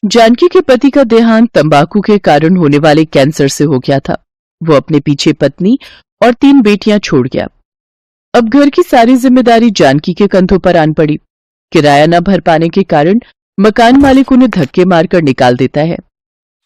जानकी के पति का देहांत तंबाकू के कारण होने वाले कैंसर से हो गया था। वो अपने पीछे पत्नी और 3 बेटियां छोड़ गया। अब घर की सारी जिम्मेदारी जानकी के कंधों पर आन पड़ी। किराया न भर पाने के कारण मकान मालिक उन्हें धक्के मारकर निकाल देता है।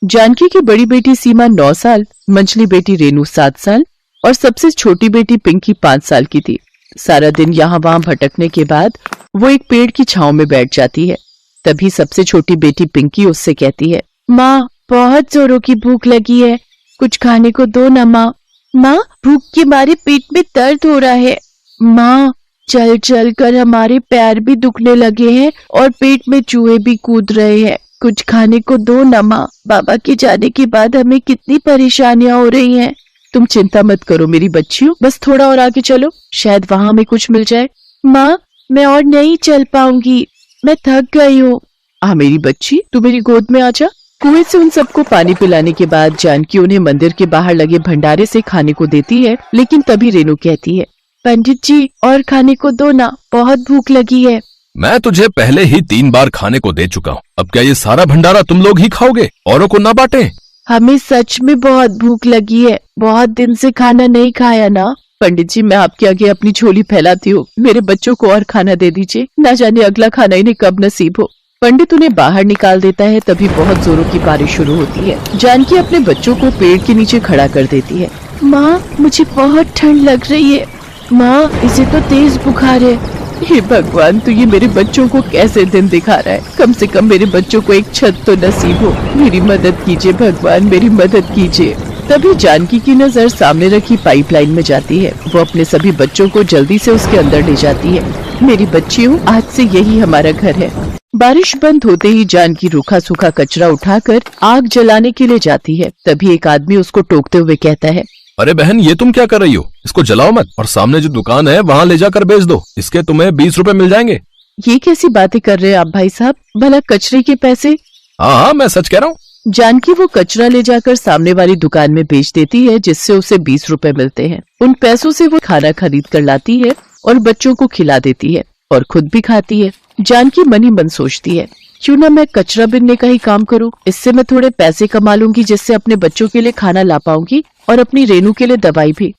जानकी की बड़ी बेटी सीमा 9 साल, मंझली बेटी रेनू 7 साल और सबसे छोटी बेटी पिंकी 5 साल की थी। सारा दिन यहाँ वहां भटकने के बाद वो एक पेड़ की छांव में बैठ जाती है। तभी सबसे छोटी बेटी पिंकी उससे कहती है, माँ बहुत जोरों की भूख लगी है, कुछ खाने को दो ना माँ। माँ भूख के मारे पेट में दर्द हो रहा है। माँ चल चल कर हमारे पैर भी दुखने लगे हैं और पेट में चूहे भी कूद रहे हैं, कुछ खाने को दो ना माँ। बाबा के जाने के बाद हमें कितनी परेशानियां हो रही हैं। तुम चिंता मत करो मेरी बच्चियों, बस थोड़ा और आगे चलो, शायद वहां हमें कुछ मिल जाए। माँ मैं और नहीं चल पाऊंगी, मैं थक गई हूँ। मेरी बच्ची तू मेरी गोद में आजा। कुएं से उन सबको पानी पिलाने के बाद जानकी उन्हें मंदिर के बाहर लगे भंडारे से खाने को देती है, लेकिन तभी रेनू कहती है, पंडित जी और खाने को दो ना, बहुत भूख लगी है। मैं तुझे पहले ही 3 बार खाने को दे चुका हूँ, अब क्या ये सारा भंडारा तुम लोग ही खाओगे, औरों को ना बांटे? हमें सच में बहुत भूख लगी है, बहुत दिन से खाना नहीं खाया ना। पंडित जी मैं आपके आगे अपनी झोली फैलाती हूँ, मेरे बच्चों को और खाना दे दीजिए, न जाने अगला खाना इन्हें कब नसीब हो। पंडित उन्हें बाहर निकाल देता है। तभी बहुत जोरों की बारिश शुरू होती है। जानकी अपने बच्चों को पेड़ के नीचे खड़ा कर देती है। माँ मुझे बहुत ठंड लग रही है, माँ इसे तो तेज बुखार है। हे भगवान तू ये मेरे बच्चों को कैसे दिन दिखा रहा है, कम से कम मेरे बच्चों को एक छत तो नसीब हो। मेरी मदद कीजिए भगवान, मेरी मदद कीजिए। तभी जानकी की नजर सामने रखी पाइपलाइन में जाती है। वो अपने सभी बच्चों को जल्दी से उसके अंदर ले जाती है। मेरी बच्चियों आज से यही हमारा घर है। बारिश बंद होते ही जानकी रूखा सूखा कचरा उठाकर आग जलाने के लिए जाती है। तभी एक आदमी उसको टोकते हुए कहता है, अरे बहन ये तुम क्या कर रही हो, इसको जलाओ मत और सामने जो दुकान है वहाँ ले जाकर बेच दो, इसके तुम्हें 20 रुपए मिल जाएंगे। ये कैसी बातें कर रहे हैं आप भाई साहब, भला कचरे के पैसे? हाँ मैं सच कह रहा हूँ। जानकी वो कचरा ले जाकर सामने वाली दुकान में बेच देती है, जिससे उसे 20 रुपए मिलते हैं। उन पैसों से वो खाना खरीद कर लाती है और बच्चों को खिला देती है और खुद भी खाती है। जानकी मन ही मन सोचती है, क्यों ना मैं कचरा बिनने का ही काम करूं, इससे मैं थोड़े पैसे कमा लूंगी, जिससे अपने बच्चों के लिए खाना ला पाऊंगी और अपनी रेनू के लिए दवाई भी।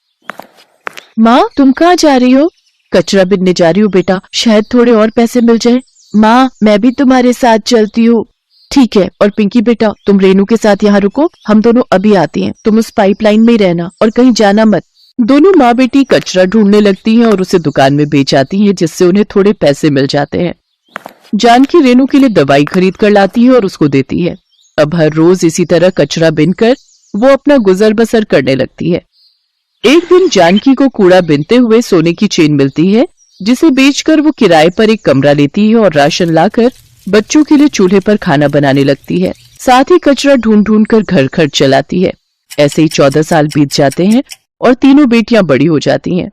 माँ तुम कहाँ जा रही हो? कचरा बिनने जा रही हूँ बेटा, शायद थोड़े और पैसे मिल जाए। माँ मैं भी तुम्हारे साथ चलती हूँ। ठीक है, और पिंकी बेटा तुम रेनू के साथ यहाँ रुको, हम दोनों अभी आती हैं, तुम उस पाइपलाइन में ही रहना और कहीं जाना मत। दोनों माँ बेटी कचरा ढूंढने लगती हैं और उसे दुकान में बेच आती हैं, जिससे उन्हें थोड़े पैसे मिल जाते हैं। जानकी रेनू के लिए दवाई खरीद कर लाती है और उसको देती है। अब हर रोज इसी तरह कचरा बिनकर वो अपना गुजर बसर करने लगती है। एक दिन जानकी को कूड़ा बिनते हुए सोने की चेन मिलती है, जिसे बेचकर वो किराए पर एक कमरा लेती है और राशन लाकर बच्चों के लिए चूल्हे पर खाना बनाने लगती है। साथ ही कचरा ढूंढ ढूंढ कर घर खर्च चलाती है। ऐसे ही 14 साल बीत जाते हैं और तीनों बेटियां बड़ी हो जाती हैं।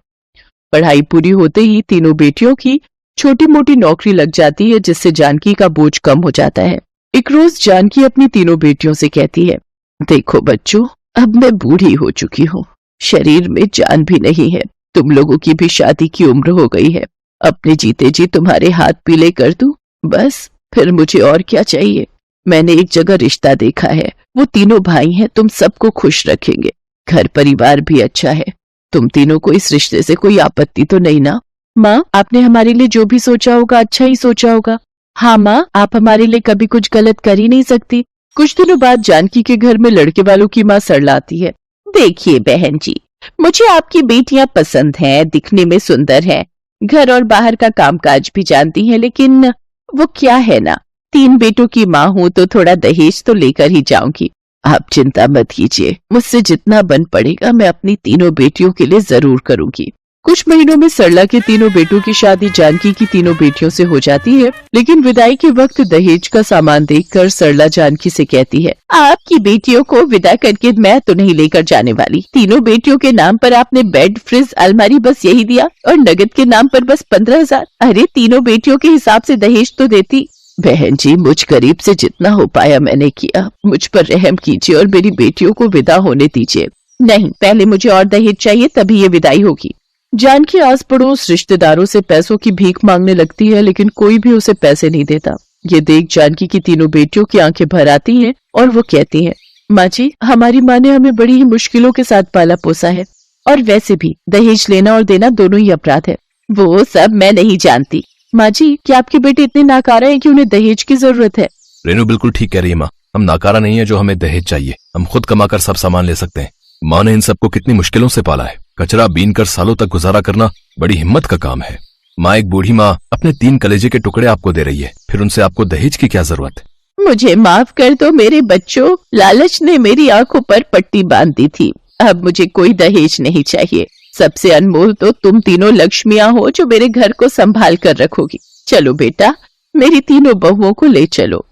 पढ़ाई पूरी होते ही तीनों बेटियों की छोटी मोटी नौकरी लग जाती है, जिससे जानकी का बोझ कम हो जाता है। एक रोज जानकी अपनी तीनों बेटियों से कहती है, देखो बच्चों अब मैं बूढ़ी हो चुकी हूँ, शरीर में जान भी नहीं है, तुम लोगों की भी शादी की उम्र हो गई है, अपने जीते जी तुम्हारे हाथ पीले कर दूं, बस फिर मुझे और क्या चाहिए। मैंने एक जगह रिश्ता देखा है, वो तीनों भाई हैं, तुम सबको खुश रखेंगे, घर परिवार भी अच्छा है, तुम तीनों को इस रिश्ते से कोई आपत्ति तो नहीं ना? माँ आपने हमारे लिए जो भी सोचा होगा अच्छा ही सोचा होगा। हाँ माँ आप हमारे लिए कभी कुछ गलत कर ही नहीं सकती। कुछ दिनों बाद जानकी के घर में लड़के वालों की माँ सरलाती है, देखिए बहन जी मुझे आपकी बेटियां पसंद हैं, दिखने में सुंदर हैं, घर और बाहर का कामकाज भी जानती हैं, लेकिन वो क्या है ना 3 बेटों की माँ हूँ तो थोड़ा दहेज तो लेकर ही जाऊंगी। आप चिंता मत कीजिए, मुझसे जितना बन पड़ेगा मैं अपनी तीनों बेटियों के लिए जरूर करूंगी। कुछ महीनों में सरला के तीनों बेटों की शादी जानकी की तीनों बेटियों से हो जाती है, लेकिन विदाई के वक्त दहेज का सामान देखकर सरला जानकी से कहती है, आपकी बेटियों को विदा करके मैं तो नहीं लेकर जाने वाली। तीनों बेटियों के नाम पर आपने बेड, फ्रिज, अलमारी बस यही दिया और नगद के नाम पर बस 15,000। अरे तीनों बेटियों के हिसाब से दहेज तो देती। बहन जी मुझ गरीब से जितना हो पाया मैंने किया, मुझ पर रहम कीजिए और मेरी बेटियों को विदा होने दीजिए। नहीं पहले मुझे और दहेज चाहिए तभी ये विदाई होगी। जानकी आस पड़ोस रिश्तेदारों से पैसों की भीख मांगने लगती है, लेकिन कोई भी उसे पैसे नहीं देता। ये देख जानकी की तीनों बेटियों की आंखें भर आती हैं और वो कहती हैं, माँ जी, हमारी माँ ने हमें बड़ी ही मुश्किलों के साथ पाला पोसा है, और वैसे भी दहेज लेना और देना दोनों ही अपराध है। वो सब मैं नहीं जानती। माँ जी, क्या आपके बेटे इतने नाकारा हैं कि उन्हें दहेज की जरूरत है? रेनू बिल्कुल ठीक कह रही है माँ, हम नाकारा नहीं है जो हमें दहेज चाहिए। हम खुद कमाकर सब सामान ले सकते हैं। माँ ने इन सबको कितनी मुश्किलों से पाला है। कचरा बीन कर सालों तक गुजारा करना बड़ी हिम्मत का काम है। माँ, एक बूढ़ी माँ अपने 3 कलेजे के टुकड़े आपको दे रही है, फिर उनसे आपको दहेज की क्या जरूरत है? मुझे माफ कर दो मेरे बच्चों, लालच ने मेरी आंखों पर पट्टी बांध दी थी। अब मुझे कोई दहेज नहीं चाहिए। सबसे अनमोल तो तुम तीनों लक्ष्मियां हो जो मेरे घर को संभाल कर रखोगी। चलो बेटा, मेरी तीनों बहुओं को ले चलो।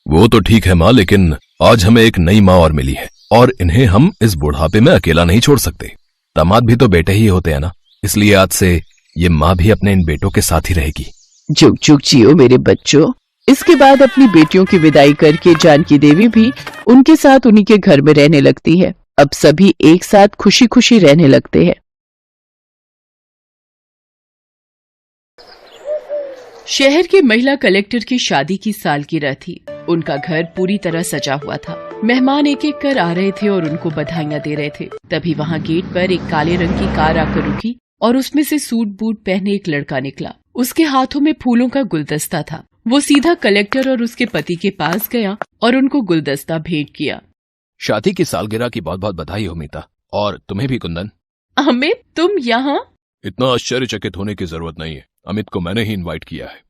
वो तो ठीक है माँ, लेकिन आज हमें एक नई माँ और मिली है और इन्हें हम इस बुढ़ापे में अकेला नहीं छोड़ सकते। दामाद भी तो बेटे ही होते हैं ना, इसलिए आज से ये माँ भी अपने इन बेटों के साथ ही रहेगी। जुग जुग जियो मेरे बच्चों। इसके बाद अपनी बेटियों की विदाई करके जानकी देवी भी उनके साथ उन्हीं के घर में रहने लगती है। अब सभी एक साथ खुशी खुशी रहने लगते हैं। शहर के महिला कलेक्टर की शादी की सालगिरह थी। उनका घर पूरी तरह सजा हुआ था। मेहमान एक एक कर आ रहे थे और उनको बधाइयां दे रहे थे। तभी वहां गेट पर एक काले रंग की कार आकर रुकी और उसमें से सूट बूट पहने एक लड़का निकला। उसके हाथों में फूलों का गुलदस्ता था। वो सीधा कलेक्टर और उसके पति के पास गया और उनको गुलदस्ता भेंट किया। शादी की सालगिरह की बहुत बहुत बधाई हो मीता, और तुम्हें भी कुंदन। अमित, तुम यहाँ? इतना आश्चर्यचकित होने की जरूरत नहीं है, अमित को मैंने ही इनवाइट किया है।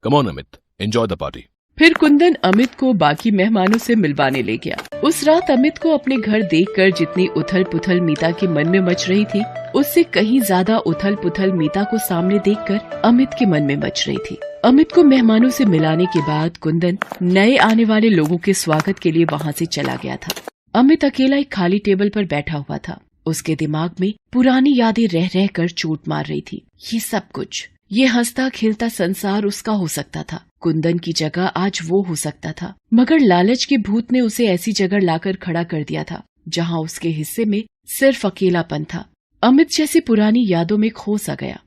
Come on Amit, enjoy the party. फिर कुंदन अमित को बाकी मेहमानों से मिलवाने ले गया। उस रात अमित को अपने घर देखकर जितनी उथल पुथल मीता के मन में मच रही थी, उससे कहीं ज्यादा उथल पुथल मीता को सामने देखकर अमित के मन में मच रही थी। अमित को मेहमानों से मिलाने के बाद कुंदन नए आने वाले लोगों के स्वागत के लिए वहाँ से चला गया था। अमित अकेला एक खाली टेबल पर बैठा हुआ था। उसके दिमाग में पुरानी यादें रह रह कर चोट मार रही थी। ये सब कुछ, ये हंसता खेलता संसार उसका हो सकता था। कुंदन की जगह आज वो हो सकता था, मगर लालच के भूत ने उसे ऐसी जगह लाकर खड़ा कर दिया था जहाँ उसके हिस्से में सिर्फ अकेलापन था। अमित जैसी पुरानी यादों में खो सा गया।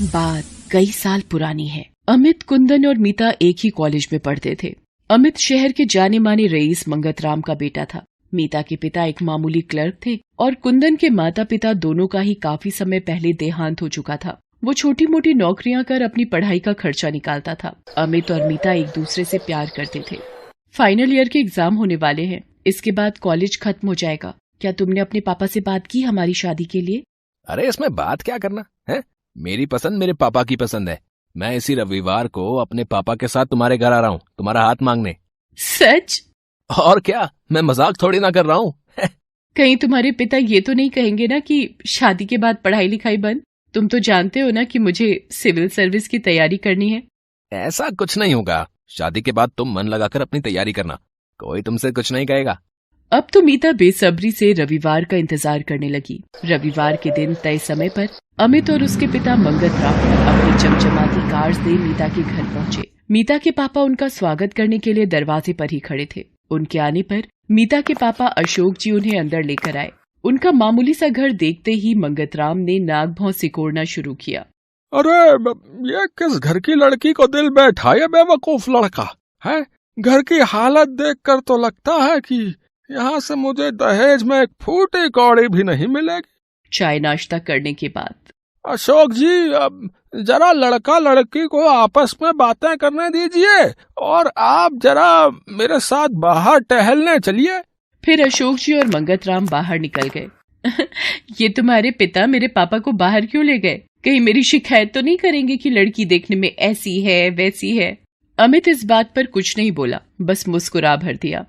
बात कई साल पुरानी है। अमित, कुंदन और मीता एक ही कॉलेज में पढ़ते थे। अमित शहर के जाने माने रईस मंगतराम का बेटा था। मीता के पिता एक मामूली क्लर्क थे और कुंदन के माता पिता दोनों का ही काफी समय पहले देहांत हो चुका था। वो छोटी मोटी नौकरियां कर अपनी पढ़ाई का खर्चा निकालता था। अमित और मीता एक दूसरे से प्यार करते थे। फाइनल ईयर के एग्जाम होने वाले हैं। इसके बाद कॉलेज खत्म हो जाएगा। क्या तुमने अपने पापा से बात की हमारी शादी के लिए? अरे इसमें बात क्या करना है, मेरी पसंद मेरे पापा की पसंद है। मैं इसी रविवार को अपने पापा के साथ तुम्हारे घर आ रहा हूँ, तुम्हारा हाथ मांगने। सच? और क्या, मैं मजाक थोड़ी ना कर रहा हूँ। कहीं तुम्हारे पिता ये तो नहीं कहेंगे ना कि शादी के बाद पढ़ाई लिखाई बंद? तुम तो जानते हो ना कि मुझे सिविल सर्विस की तैयारी करनी है। ऐसा कुछ नहीं होगा, शादी के बाद तुम मन लगाकर अपनी तैयारी करना, कोई तुमसे कुछ नहीं कहेगा। अब तो मीता बेसब्री से रविवार का इंतजार करने लगी। रविवार के दिन तय समय पर अमित और उसके पिता मंगतराम अपनी चमचमाती कार से मीता के घर पहुंचे। मीता के पापा उनका स्वागत करने के लिए दरवाजे पर ही खड़े थे। उनके आने पर मीता के पापा अशोक जी उन्हें अंदर लेकर आए। उनका मामूली सा घर देखते ही मंगतराम ने नाक भौं सिकोड़ना शुरू किया। अरे ये किस घर की लड़की को दिल बैठा, ये बेवकूफ लड़का है। घर की हालत देखकर तो लगता है कि यहाँ से मुझे दहेज में एक फूटी कौड़ी भी नहीं मिलेगी। चाय नाश्ता करने के बाद अशोक जी, अब जरा लड़का लड़की को आपस में बातें करने दीजिए और आप जरा मेरे साथ बाहर टहलने चलिए। फिर अशोक जी और मंगतराम बाहर निकल गए। ये तुम्हारे पिता मेरे पापा को बाहर क्यों ले गए? कहीं मेरी शिकायत तो नहीं करेंगे कि लड़की देखने में ऐसी है वैसी है? अमित इस बात पर कुछ नहीं बोला, बस मुस्कुरा भर दिया।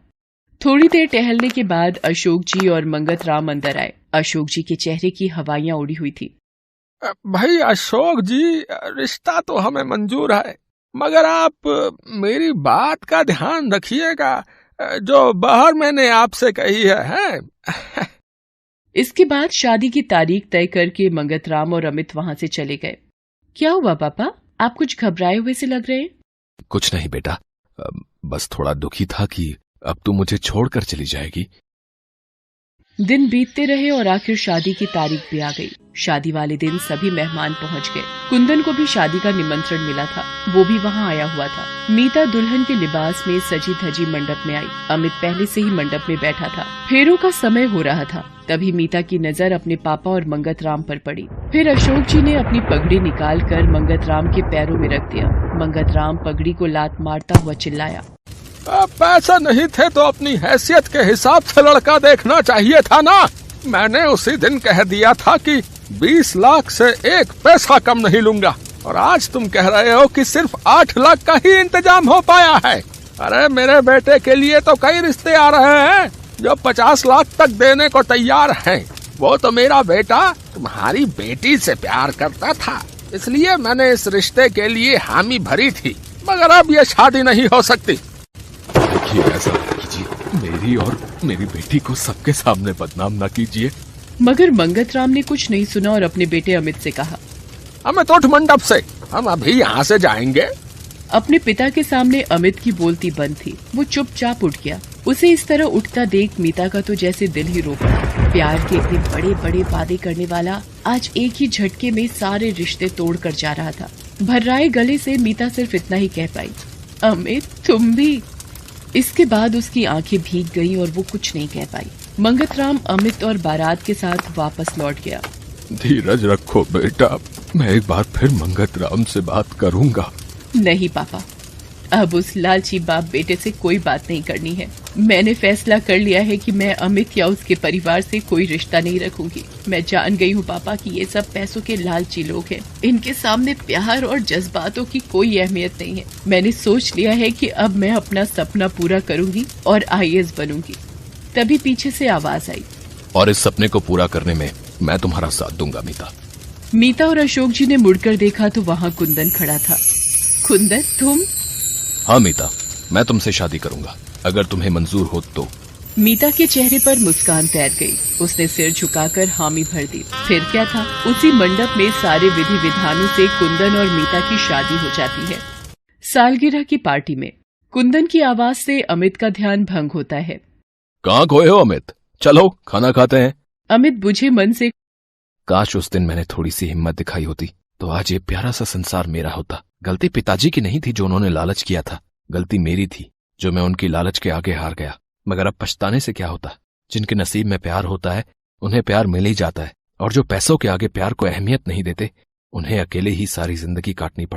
थोड़ी देर टहलने के बाद अशोक जी और मंगतराम अंदर आए। अशोक जी के चेहरे की हवाइयां उड़ी हुई थी। भाई अशोक जी, रिश्ता तो हमें मंजूर है, मगर आप मेरी बात का ध्यान रखिएगा जो बाहर मैंने आपसे कही है। इसके बाद शादी की तारीख तय करके मंगतराम और अमित वहां से चले गए। क्या हुआ पापा, आप कुछ घबराए हुए से लग रहे हैं? कुछ नहीं बेटा, बस थोड़ा दुखी था कि अब तू मुझे छोड़कर चली जाएगी। दिन बीतते रहे और आखिर शादी की तारीख भी आ गई। शादी वाले दिन सभी मेहमान पहुंच गए। कुंदन को भी शादी का निमंत्रण मिला था, वो भी वहां आया हुआ था। मीता दुल्हन के लिबास में सजी धजी मंडप में आई। अमित पहले से ही मंडप में बैठा था। फेरों का समय हो रहा था। तभी मीता की नजर अपने पापा और मंगत राम पर पड़ी। फिर अशोक जी ने अपनी पगड़ी निकाल कर मंगत राम के पैरों में रख दिया। मंगत राम पगड़ी को लात मारता हुआ चिल्लाया, पैसे नहीं थे तो अपनी हैसियत के हिसाब से लड़का देखना चाहिए था ना। मैंने उसी दिन कह दिया था कि 20 लाख से 1 पैसा कम नहीं लूंगा, और आज तुम कह रहे हो कि सिर्फ 8 लाख का ही इंतजाम हो पाया है। अरे मेरे बेटे के लिए तो कई रिश्ते आ रहे हैं जो 50 लाख तक देने को तैयार हैं। वो तो मेरा बेटा तुम्हारी बेटी से प्यार करता था, इसलिए मैंने इस रिश्ते के लिए हामी भरी थी, मगर अब ये शादी नहीं हो सकती। देखिए, ऐसा कीजिए, मेरी और मेरी बेटी को सबके सामने बदनाम ना कीजिए। मगर मंगत राम ने कुछ नहीं सुना और अपने बेटे अमित से कहा, अमित उठ मंडप से, हम अभी यहाँ से जाएंगे। अपने पिता के सामने अमित की बोलती बंद थी। वो चुपचाप उठ गया। उसे इस तरह उठता देख मीता का तो जैसे दिल ही रो पड़ा। प्यार के इतने बड़े बड़े वादे करने वाला आज एक ही झटके में सारे रिश्ते तोड़ कर जा रहा था। भर्राए गले से मीता सिर्फ इतना ही कह पाई, अमित तुम भी। इसके बाद उसकी आंखें भीग गईं और वो कुछ नहीं कह पाई। मंगत राम अमित और बारात के साथ वापस लौट गया। धीरज रखो बेटा, मैं एक बार फिर मंगत राम से बात करूंगा। नहीं पापा, अब उस लालची बाप बेटे से कोई बात नहीं करनी है। मैंने फैसला कर लिया है कि मैं अमित या उसके परिवार से कोई रिश्ता नहीं रखूंगी। मैं जान गई हूँ पापा कि ये सब पैसों के लालची लोग हैं। इनके सामने प्यार और जज्बातों की कोई अहमियत नहीं है। मैंने सोच लिया है कि अब मैं अपना सपना पूरा करूंगी और IAS बनूंगी। तभी पीछे से आवाज आई, और इस सपने को पूरा करने में मैं तुम्हारा साथ दूंगा मीता। मीता और अशोक जी ने मुड़कर देखा तो वहाँ कुंदन खड़ा था। कुंदन तुम? हाँ मीता, मैं तुमसे शादी करूंगा, अगर तुम्हें मंजूर हो तो। मीता के चेहरे पर मुस्कान तैर गई। उसने सिर झुकाकर हामी भर दी। फिर क्या था, उसी मंडप में सारे विधि विधानों से कुंदन और मीता की शादी हो जाती है। सालगिरह की पार्टी में कुंदन की आवाज से अमित का ध्यान भंग होता है। कहाँ खोए हो अमित? चलो खाना खाते हैं। अमित बुझे मन से, काश उस दिन मैंने थोड़ी सी हिम्मत दिखाई होती तो आज ये प्यारा सा संसार मेरा होता। गलती पिताजी की नहीं थी जो उन्होंने लालच किया था, गलती मेरी थी जो मैं उनकी लालच के आगे हार गया। मगर अब पछताने से क्या होता? जिनके नसीब में प्यार होता है उन्हें प्यार मिल ही जाता है, और जो पैसों के आगे प्यार को अहमियत नहीं देते उन्हें अकेले ही सारी जिंदगी काटनी पड़ती।